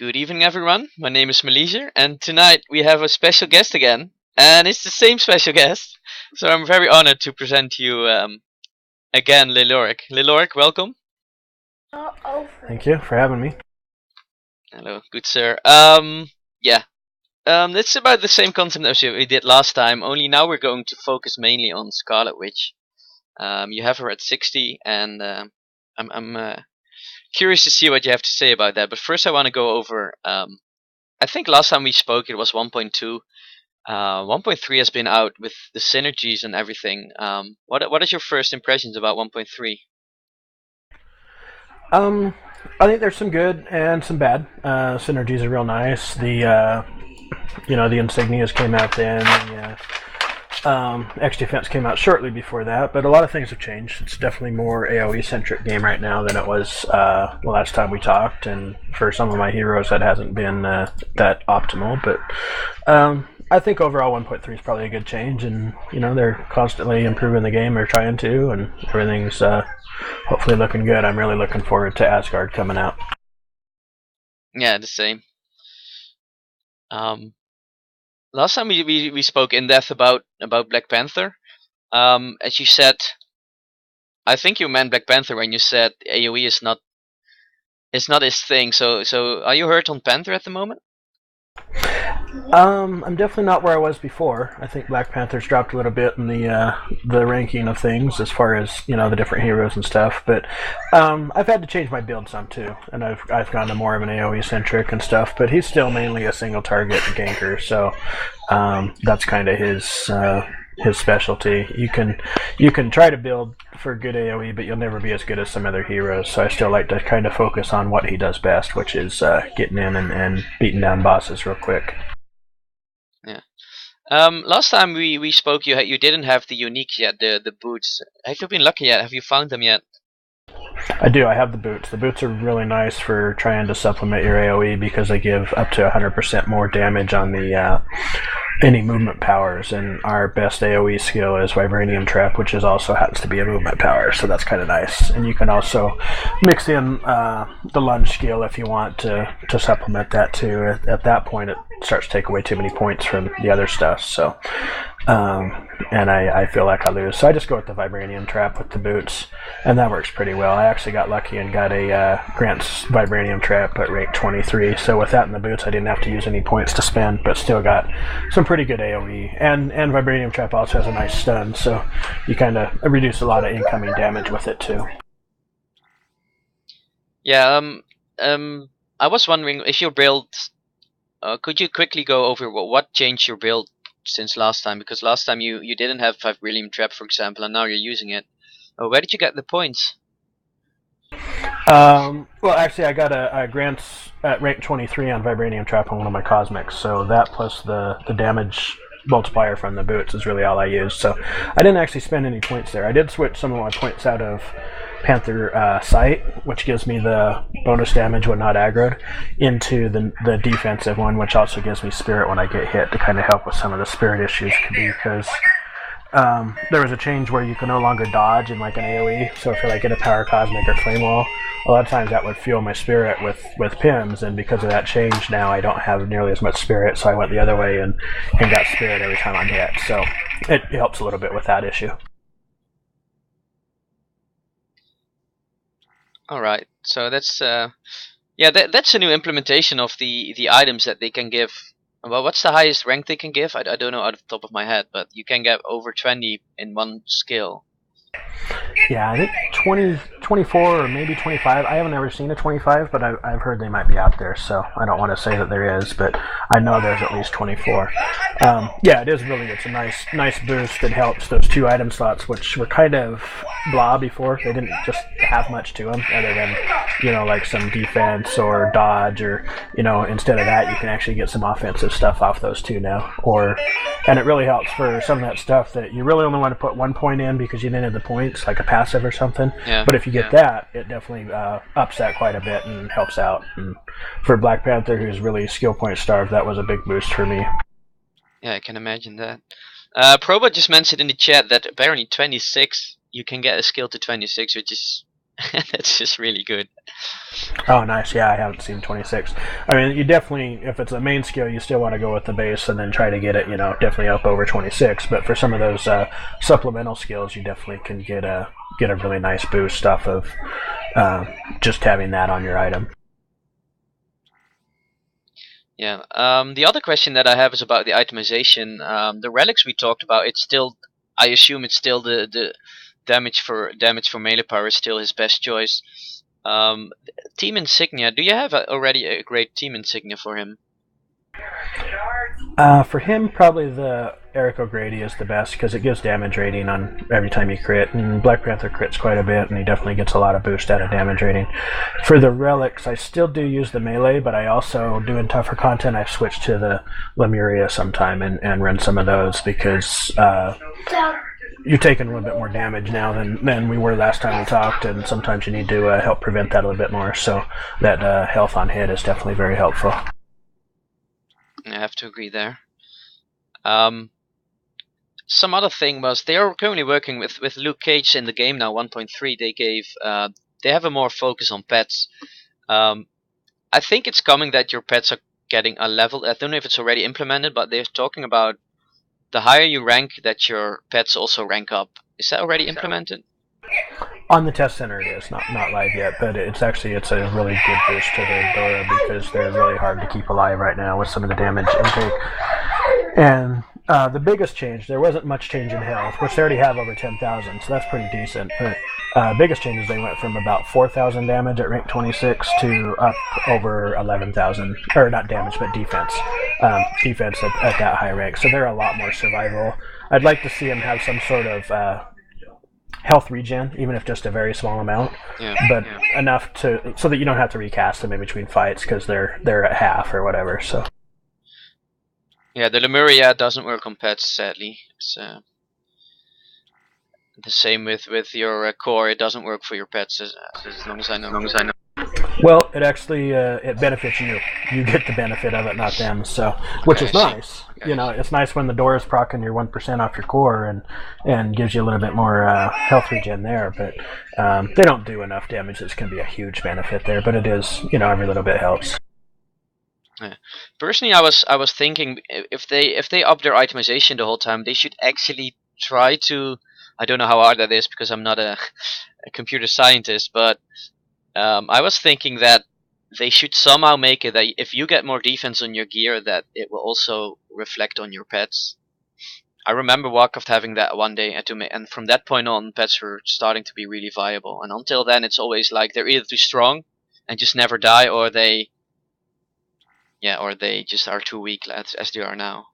Good evening, everyone. My name is Malaysia, and tonight we have a special guest again, and it's the same special guest. So I'm very honored to present to you again, Leloric. Leloric, welcome. Thank you for having me. Hello, good sir. Yeah. It's about the same concept as we did last time. Only now we're going to focus mainly on Scarlet Witch. You have her at 60, and I'm curious to see what you have to say about that. But first, I want to go over. I think last time we spoke, it was 1.2. 1.3 has been out with the synergies and everything. What is your first impressions about 1.3? I think there's some good and some bad. Synergies are real nice. The insignias came out then. X Defense came out shortly before that, but a lot of things have changed. It's definitely more AoE centric game right now than it was the last time we talked. And for some of my heroes, that hasn't been that optimal. But I think overall 1.3 is probably a good change, and they're constantly improving the game, or trying to, and everything's hopefully looking good. I'm really looking forward to Asgard coming out. Yeah, the same. Last time we spoke in depth about Black Panther. As you said, I think you meant Black Panther when you said AoE is not his thing. So are you hurt on Panther at the moment? I'm definitely not where I was before. I think Black Panther's dropped a little bit in the ranking of things as far as the different heroes and stuff. But I've had to change my build some too, and I've gone to more of an AOE centric and stuff. But he's still mainly a single target ganker, so that's kind of his specialty. You can try to build for good AoE, but you'll never be as good as some other heroes. So I still like to kind of focus on what he does best, which is getting in and beating down bosses real quick. Yeah. Last time we spoke, you didn't have the uniques yet, the boots. Have you been lucky yet? Have you found them yet? I do. I have the boots. The boots are really nice for trying to supplement your AoE because they give up to 100% more damage on the any movement powers. And our best AoE skill is Vibranium Trap, which also happens to be a movement power. So that's kind of nice. And you can also mix in the lunge skill if you want to supplement that too. At that point, it starts to take away too many points from the other stuff. So. And I feel like I lose. So I just go with the Vibranium Trap with the boots, and that works pretty well. I actually got lucky and got a Grant's Vibranium Trap at rank 23, so with that and the boots, I didn't have to use any points to spend, but still got some pretty good AoE. And Vibranium Trap also has a nice stun, so you kind of reduce a lot of incoming damage with it too. Yeah, I was wondering if your build, could you quickly go over what changed your build since last time? Because last time you didn't have Vibranium Trap, for example, and now you're using it. Where did you get the points? Well, actually, I got a Grant's at rank 23 on Vibranium Trap on one of my Cosmics, so that plus the damage multiplier from the boots is really all I used. So I didn't actually spend any points there. I did switch some of my points out of Panther Sight, which gives me the bonus damage when not aggroed, into the defensive one, which also gives me Spirit when I get hit to kind of help with some of the Spirit issues, because there was a change where you can no longer dodge in like an AoE. So if you're like in a Power Cosmic or Flame Wall, a lot of times that would fuel my Spirit with Pims, and because of that change now I don't have nearly as much Spirit, so I went the other way and got Spirit every time I'm hit. So it helps a little bit with that issue. All right, so that's that's a new implementation of the items that they can give. Well, what's the highest rank they can give? I don't know out of the top of my head, but you can get over 20 in one skill. Yeah, I think 20, 24 or maybe 25. I haven't ever seen a 25, but I've heard they might be out there, so I don't want to say that there is, but I know there's at least 24. Yeah, it is really good. It's a nice boost that helps those two item slots, which were kind of blah before. They didn't just have much to them other than, like some defense or dodge, or, instead of that, you can actually get some offensive stuff off those two now. And it really helps for some of that stuff that you really only want to put 1 point in because you didn't have the points, like a passive or something. Yeah. But if you get that, it definitely ups that quite a bit and helps out. And for Black Panther, who's really skill point starved, that was a big boost for me. Yeah, I can imagine that. Probot just mentioned in the chat that apparently 26, you can get a skill to 26, which is That's just really good. Oh, nice. Yeah, I haven't seen 26. I mean, you definitely, if it's a main skill, you still want to go with the base and then try to get it, definitely up over 26. But for some of those supplemental skills, you definitely can get a really nice boost off of just having that on your item. Yeah. The other question that I have is about the itemization. The relics we talked about, it's still, I assume it's still the damage for melee power is still his best choice. Team insignia. Do you have already a great team insignia for him? For him, probably the Eric O'Grady is the best because it gives damage rating on every time you crit, and Black Panther crits quite a bit, and he definitely gets a lot of boost out of damage rating. For the relics, I still do use the melee, but I also, doing tougher content, I've switched to the Lemuria sometime and run some of those because you're taking a little bit more damage now than we were last time we talked, and sometimes you need to help prevent that a little bit more, so that health on hit is definitely very helpful. I have to agree there. Some other thing was they are currently working with Luke Cage in the game now 1.3. They have a more focus on pets. I think it's coming that your pets are getting a level. I don't know if it's already implemented, but they're talking about the higher you rank, that your pets also rank up. Is that already implemented? On the test center, it is not live yet, but it's a really good boost to the Dora because they're really hard to keep alive right now with some of the damage intake. And the biggest change, there wasn't much change in health, which they already have over 10,000, so that's pretty decent. But biggest change is they went from about 4,000 damage at rank 26 to up over 11,000, or not damage, but defense. Defense at that high rank, so they're a lot more survival. I'd like to see them have some sort of health regen, even if just a very small amount, but enough so that you don't have to recast them in between fights because they're at half or whatever. So yeah, the Lemuria doesn't work on pets, sadly. It's the same with your core. It doesn't work for your pets as long as I know. Well, it actually it benefits you. You get the benefit of it, not them. So, which is nice. It's nice when the door is procking your 1% off your core and gives you a little bit more health regen there. But they don't do enough damage. It's going to be a huge benefit there. But it is, every little bit helps. Yeah. Personally, I was thinking if they up their itemization the whole time, they should actually try to. I don't know how hard that is because I'm not a computer scientist, but I was thinking that they should somehow make it that if you get more defense on your gear, that it will also reflect on your pets. I remember Warcraft having that one day, and from that point on, pets were starting to be really viable. And until then, it's always like they're either too strong and just never die, or they just are too weak as they are now.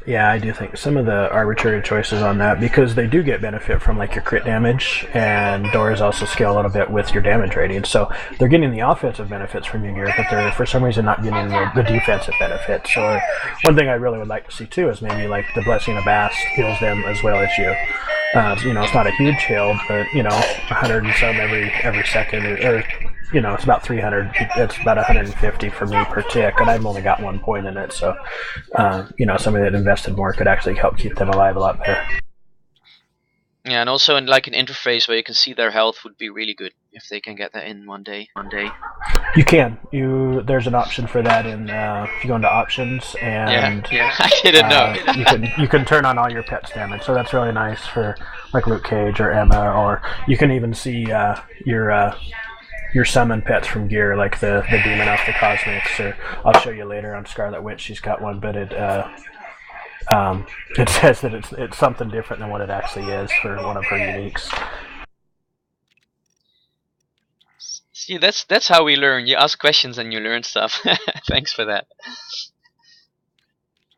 Yeah, I do think some of the arbitrary choices on that, because they do get benefit from like your crit damage, and doors also scale a little bit with your damage rating. So they're getting the offensive benefits from your gear, but they're for some reason not getting the defensive benefits. So one thing I really would like to see too is maybe like the Blessing of Bast heals them as well as you. It's not a huge heal, but 100 and some every second, or it's about 300. It's about 150 for me per tick, and I've only got 1 point in it. So, somebody that invested more could actually help keep them alive a lot better. Yeah, and also in like an interface where you can see their health would be really good if they can get that in one day. You can. There's an option for that in if you go into options, and I didn't know. you can turn on all your pets damage, so that's really nice for like Luke Cage or Emma, or you can even see your summon pets from gear, like the demon off the Cosmics, or I'll show you later on Scarlet Witch. She's got one, but it says that it's something different than what it actually is for one of her uniques. See, that's how we learn. You ask questions and you learn stuff. Thanks for that.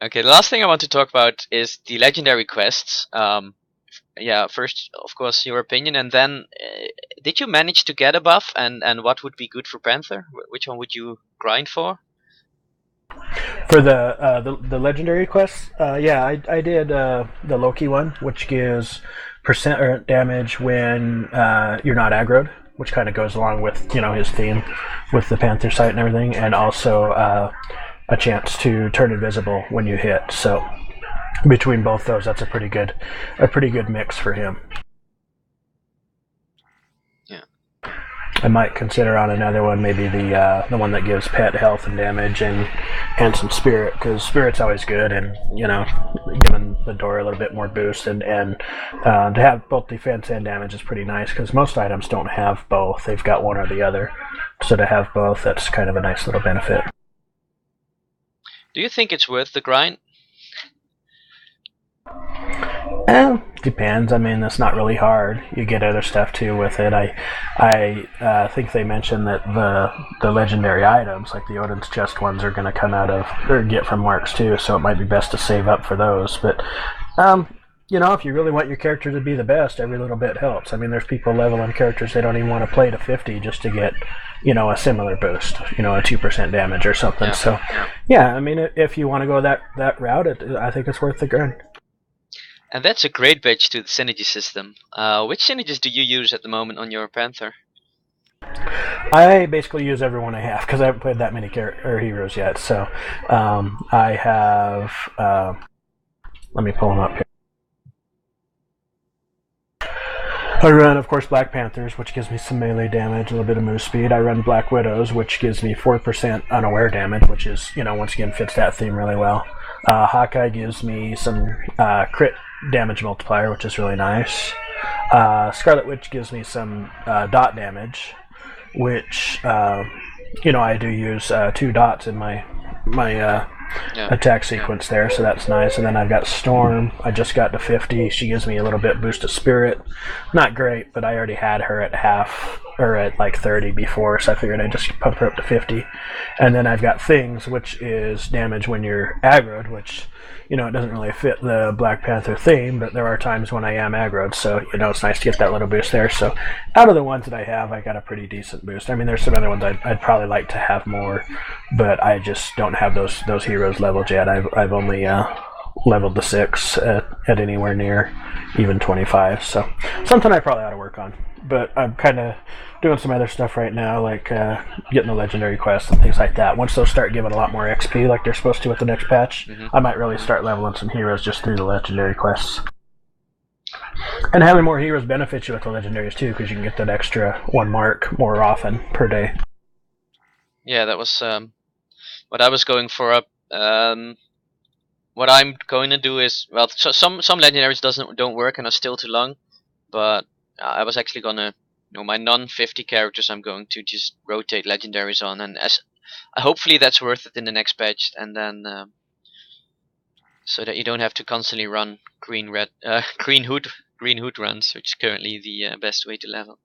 Okay, the last thing I want to talk about is the legendary quests. First, of course, your opinion, and then did you manage to get a buff, and what would be good for Panther? Which one would you grind for? For the legendary quests, I did the Loki one, which gives % damage when you're not aggroed, which kind of goes along with his theme with the Panther sight and everything, and also a chance to turn invisible when you hit. So between both those, that's a pretty good mix for him. I might consider on another one, maybe the one that gives pet health and damage and some spirit, because spirit's always good, and giving the door a little bit more boost, and to have both defense and damage is pretty nice, because most items don't have both; they've got one or the other. So to have both, that's kind of a nice little benefit. Do you think it's worth the grind? Depends. I mean, it's not really hard. You get other stuff too with it. I think they mentioned that the legendary items, like the Odin's Chest ones, are going to come out of or get from Marks too. So it might be best to save up for those. But if you really want your character to be the best, every little bit helps. I mean, there's people leveling characters they don't even want to play to 50 just to get a similar boost, a 2% damage or something. So yeah, I mean, if you want to go that route, I think it's worth the grind. And that's a great bridge to the synergy system. Which synergies do you use at the moment on your Panther? I basically use everyone I have because I haven't played that many heroes yet. So I have. Let me pull them up here. I run, of course, Black Panthers, which gives me some melee damage, a little bit of move speed. I run Black Widows, which gives me 4% unaware damage, which is, once again, fits that theme really well. Hawkeye gives me some crit damage multiplier, which is really nice. Scarlet Witch gives me some dot damage, which, I do use 2 dots in my attack sequence there, so that's nice. And then I've got Storm. I just got to 50. She gives me a little bit boost of spirit. Not great, but I already had her at half, or at like 30 before, so I figured I'd just pump her up to 50. And then I've got Things, which is damage when you're aggroed, which, it doesn't really fit the Black Panther theme, but there are times when I am aggroed, so, it's nice to get that little boost there. So out of the ones that I have, I got a pretty decent boost. I mean, there's some other ones I'd probably like to have more, but I just don't have those heroes leveled yet. I've only leveled the 6 at anywhere near even 25, so something I probably ought to work on. But I'm kind of doing some other stuff right now, like getting the legendary quests and things like that. Once those start giving a lot more XP like they're supposed to with the next patch, I might really start leveling some heroes just through the legendary quests. And having more heroes benefits you with the legendaries too, because you can get that extra 1 mark more often per day. Yeah, that was what I was going for up. What I'm going to do is, well, so some legendaries don't work and are still too long, but I was actually gonna, my non-50 characters, I'm going to just rotate legendaries on, and hopefully that's worth it in the next patch, and then so that you don't have to constantly run green hood runs, which is currently the best way to level.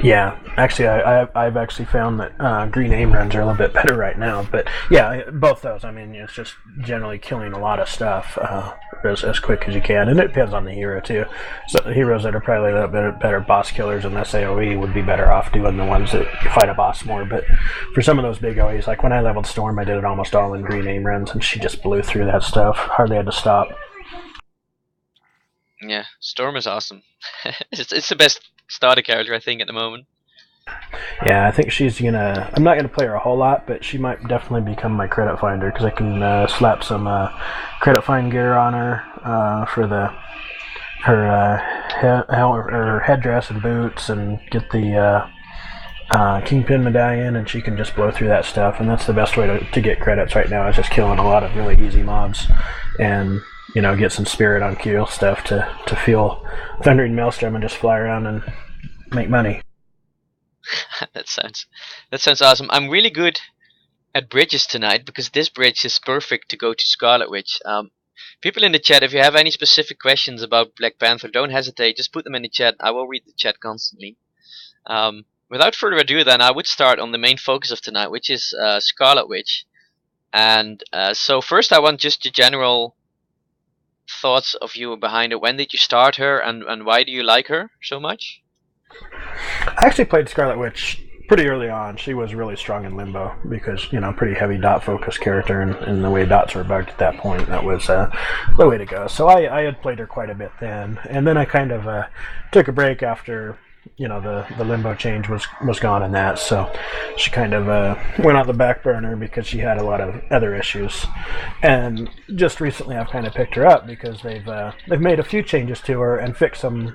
Yeah, actually, I've actually found that green aim runs are a little bit better right now. But yeah, both those. I mean, it's just generally killing a lot of stuff as quick as you can, and it depends on the hero too. So the heroes that are probably a little bit better boss killers in this AOE would be better off doing the ones that you fight a boss more. But for some of those big OEs, like when I leveled Storm, I did it almost all in green aim runs, and she just blew through that stuff. Hardly had to stop. Yeah, Storm is awesome. It's the best starter character, I think, at the moment. Yeah, I think she's gonna. I'm not gonna play her a whole lot, but she might definitely become my credit finder because I can slap some credit find gear on her for her headdress and boots, and get the Kingpin medallion, and she can just blow through that stuff. And that's the best way to get credits right now, is just killing a lot of really easy mobs and get some spirit on Q stuff to feel Thundering Maelstrom and just fly around and make money. That sounds awesome. I'm really good at bridges tonight because this bridge is perfect to go to Scarlet Witch. People in the chat, if you have any specific questions about Black Panther, don't hesitate. Just put them in the chat. I will read the chat constantly. Without further ado, then I would start on the main focus of tonight, which is Scarlet Witch. And so first, I want just the general thoughts of you behind it. When did you start her, and why do you like her so much? I actually played Scarlet Witch pretty early on. She was really strong in Limbo because, pretty heavy dot focused character, and the way dots were bugged at that point, that was the way to go. So I had played her quite a bit then, and then I kind of took a break after the Limbo change was gone in that, so she kind of went on the back burner because she had a lot of other issues. And just recently I've kind of picked her up because they've made a few changes to her and fixed some